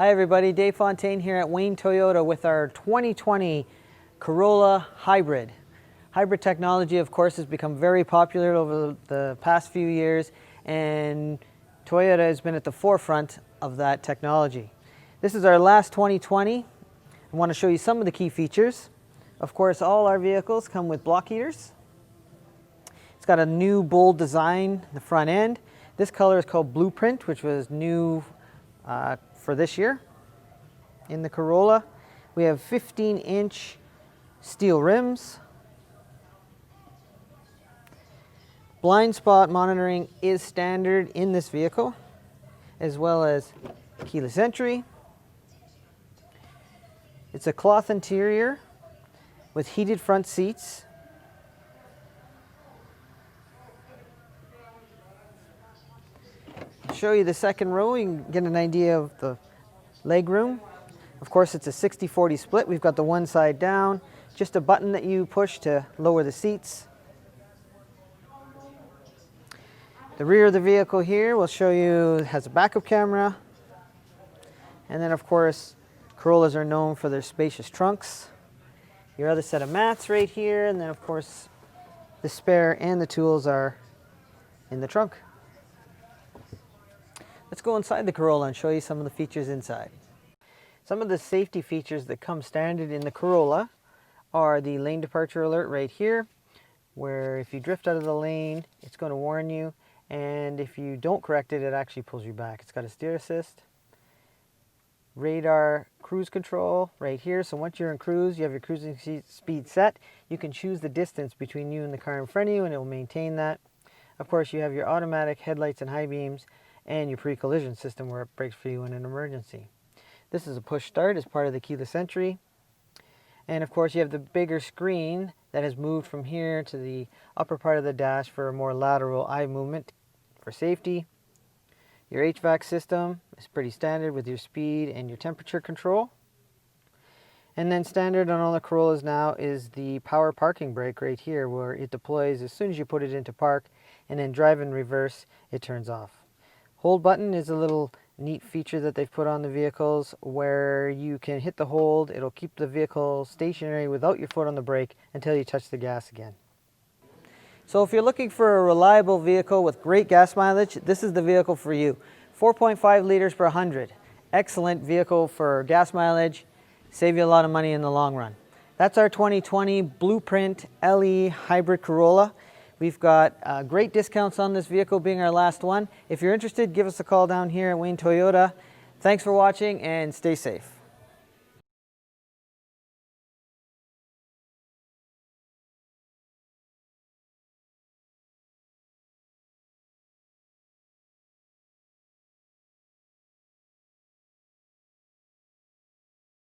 Hi everybody, Dave Fontaine here at Wayne Toyota with our 2020 Corolla Hybrid. Hybrid technology, of course, has become very popular over the past few years, and Toyota has been at the forefront of that technology. This is our last 2020. I want to show you some of the key features. Of course, all our vehicles come with block heaters. It's got a new bold design in the front end. This color is called Blueprint, which was new for this year. In the Corolla, we have 15-inch steel rims. Blind spot monitoring is standard in this vehicle, as well as keyless entry. It's a cloth interior with heated front seats. I'll show you the second row. You can get an idea of the leg room. Of course, it's a 60-40 split. We've got the one side down, just a button that you push to lower the seats. The rear of the vehicle here will show you has a backup camera. And then, of course, Corollas are known for their spacious trunks. Your other set of mats right here, and then, of course, the spare and the tools are in the trunk. Let's go inside the Corolla and show you some of the features inside. Some of the safety features that come standard in the Corolla are the lane departure alert right here, where if you drift out of the lane, it's going to warn you, and if you don't correct it, it actually pulls you back. It's got a steer assist, radar cruise control right here, so once you're in cruise, you have your cruising speed set. You can choose the distance between you and the car in front of you, and it will maintain that. Of course, you have your automatic headlights and high beams, and your pre-collision system where it brakes for you in an emergency. This is a push start as part of the keyless entry. And of course, you have the bigger screen that has moved from here to the upper part of the dash for a more lateral eye movement for safety. Your HVAC system is pretty standard with your speed and your temperature control. And then standard on all the Corollas now is the power parking brake right here, where it deploys as soon as you put it into park, and then drive in reverse, it turns off. Hold button is a little neat feature that they've put on the vehicles where you can hit the hold. It'll keep the vehicle stationary without your foot on the brake until you touch the gas again. So if you're looking for a reliable vehicle with great gas mileage, this is the vehicle for you. 4.5 liters per 100. Excellent vehicle for gas mileage. Save you a lot of money in the long run. That's our 2020 Blueprint LE Hybrid Corolla. We've got great discounts on this vehicle, being our last one. If you're interested, give us a call down here at Wayne Toyota. Thanks for watching and stay safe.